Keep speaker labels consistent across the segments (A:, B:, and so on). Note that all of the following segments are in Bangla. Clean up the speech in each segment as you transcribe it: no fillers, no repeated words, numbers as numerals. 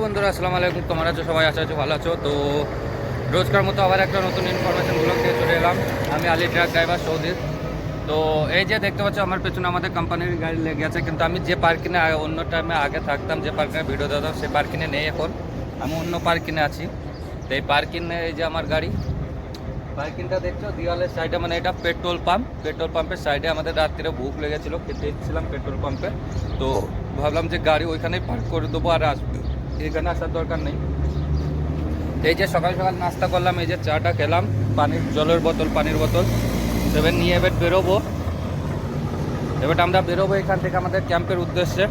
A: বন্ধুরা, আসসালামু আলাইকুম। তোমরা আছো সবাই, আশা আছো ভালো আছো। তো রোজকার মতো আবার একটা নতুন ইনফরমেশনগুলো দিয়ে চলে এলাম। আমি আলী ট্রাক ড্রাইভার সৌদির। তো এই যে দেখতে পাচ্ছ আমার পেছনে আমাদের কোম্পানির গাড়ি লেগে আছে, কিন্তু আমি যে পার্কিংয়ে অন্য টাইমে আগে থাকতাম, যে পার্কিংয়ে ভিডিও দিতাম, সেই পার্কিংয়ে নেই এখন। আমি অন্য পার্কিংয়ে আছি। তো এই পার্কিংয়ে এই যে আমার গাড়ি, পার্কিংটা দেখছো দিওয়ালের সাইডে, মানে এটা পেট্রোল পাম্পের সাইডে। আমাদের রাত্রিরে ভুক লেগেছিলো, খেতে এসেছিলাম পেট্রোল পাম্পে। তো ভাবলাম যে গাড়ি ওইখানেই পার্ক করে দেবো, আর আসবে এখানে আসার দরকার নেই। এই যে সকাল সকাল নাস্তা করলাম, এই যে চাটা খেলাম, পানির বোতল 7 নিয়ে এবার বেরোবো। এবার আমরা বেরোবো এখান থেকে আমাদের ক্যাম্পের উদ্দেশ্যে।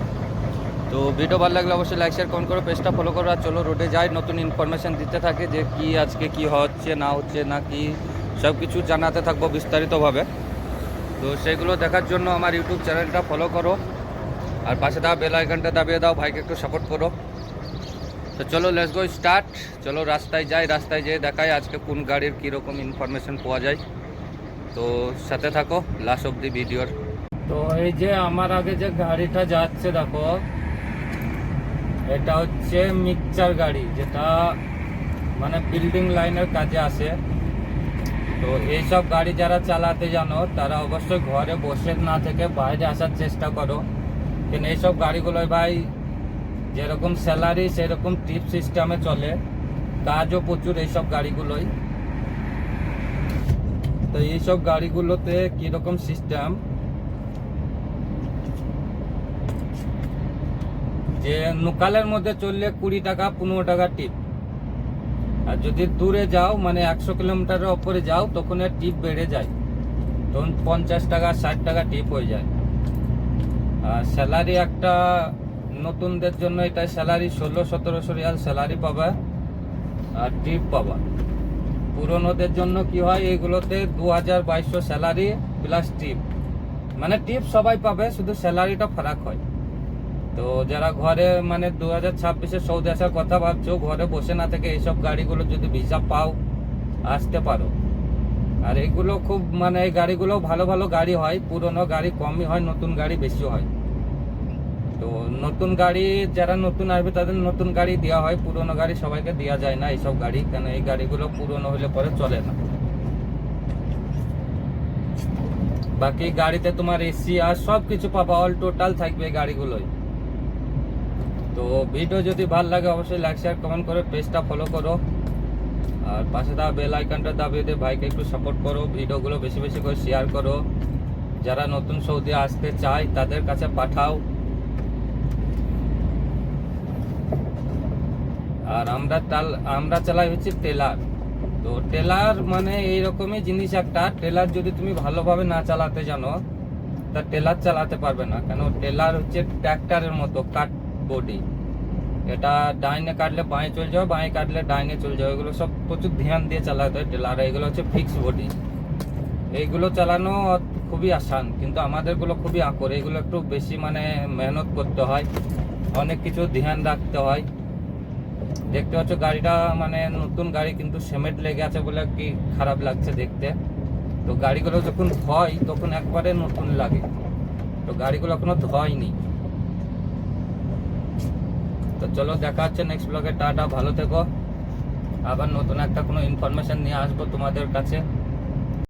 A: তো ভিডিও ভালো লাগলে অবশ্যই লাইক শেয়ার কমেন্ট করো, পেজটা ফলো করো। আর চলো রোডে যাই, নতুন ইনফরমেশান দিতে থাকে যে কি আজকে কি হচ্ছে না কি সব কিছু জানাতে থাকবো বিস্তারিতভাবে। তো সেগুলো দেখার জন্য আমার ইউটিউব চ্যানেলটা ফলো করো, আর পাশে দেওয়া বেল আইকনটা দাবিয়ে দাও, ভাইকে একটু সাপোর্ট করো। তো চলো লেটস গো স্টার্ট। চলো রাস্তায় যেয়ে দেখাই আজকে কোন গাড়ির কীরকম ইনফরমেশন পাওয়া যায়। তো সাথে থাকো লাস্ট অব দি ভিডিওর। তো এই যে আমার আগে যে গাড়িটা যাচ্ছে দেখো, এটা হচ্ছে মিক্সচার গাড়ি, যেটা মানে বিল্ডিং লাইনের কাজে আসে। তো এইসব গাড়ি যারা চালাতে জানো তারা অবশ্যই ঘরে বসে না থেকে বাইরে আসার চেষ্টা করো, কিন্তু এইসব গাড়িগুলোই ভাই যেরকম স্যালারি সেরকম টিপ সিস্টেমে চলে, কাজও প্রচুর এইসব গাড়িগুলোই। তো এইসব গাড়িগুলোতে কীরকম সিস্টেম, যে লোকালের মধ্যে চললে 20 টাকা 15 টাকা টিপ, আর যদি দূরে যাও মানে 100 কিলোমিটারের ওপরে যাও তখন এর টিপ বেড়ে যায়, তখন 50 টাকা 60 টাকা টিপ হয়ে যায়। আর স্যালারি একটা নতুনদের জন্য এটা স্যালারি 1600-1700 রিয়াল স্যালারি পাবা আর টিপ পাবা। পুরনোদের জন্য কি হয়, এগুলোতে 2200 স্যালারি প্লাস টিপ, মানে টিপ সবাই পাবে, শুধু স্যালারিটা ফারাক হয়। তো যারা ঘরে মানে 2026-এ সৌদি আসার কথা ভাবছো, ঘরে বসে না থেকে এইসব গাড়িগুলো যদি ভিসা পাও আসতে পারো। আর এগুলো খুব মানে এই গাড়িগুলো ভালো ভালো গাড়ি হয়, পুরনো গাড়ি কমই হয়, নতুন গাড়ি বেশি হয়। তো নতুন গাড়ি যারা নতুন আসবে তাদের নতুন গাড়ি দেওয়া হয়, পুরনো গাড়ি সবাইকে দেওয়া যায় না এইসব গাড়ি, কেন এই গাড়িগুলো পুরনো হলে পরে চলে না। বাকি গাড়িতে তোমার এসি আর সব কিছু পাবা, অল টোটাল থাকবে এই গাড়িগুলোই। তো ভিডিও যদি ভালো লাগে অবশ্যই লাইক শেয়ার কমেন্ট করে পেজটা ফলো করো, আর পাশে দেওয়া বেল আইকনটা দাবিয়ে দিয়ে ভাইকে একটু সাপোর্ট করো, ভিডিওগুলো বেশি বেশি করে শেয়ার করো। যারা নতুন সৌদি আসতে চায় তাদের কাছে পাঠাও। আর আমরা চালাই হচ্ছে টেলার। তো টেলার মানে এইরকমই জিনিস একটা, টেলার যদি তুমি ভালোভাবে না চালাতে জানো তা টেলার চালাতে পারবে না, কেন টেলার হচ্ছে ট্র্যাক্টরের মতো কাট বডি, এটা ডাইনে কাটলে বাঁয়ে চলে যাবে, বাঁয়ে কাটলে ডাইনে চলে যাবে, এগুলো সব প্রচুর ধ্যান দিয়ে চালাতে হয় টেলার। এগুলো হচ্ছে ফিক্স বডি, এইগুলো চালানো খুবই আসান, কিন্তু আমাদেরগুলো খুবই আকর, এগুলো একটু বেশি মানে মেহনত করতে হয়, অনেক কিছু ধ্যান রাখতে হয়। দেখতে পাচ্ছ গাড়িটা মানে নতুন গাড়ি, কিন্তু সিমেন্ট লেগে আছে বলে কি খারাপ লাগছে দেখতে। তো গাড়িগুলো যখন হয় তখন একবারে নতুন লাগে, তো গাড়িগুলো এখনো হয়নি। তো চলো দেখা হচ্ছে নেক্সট ব্লগে, টাটা, ভালো থেকো। আবার নতুন একটা কোনো ইনফরমেশন নিয়ে আসবো তোমাদের কাছে।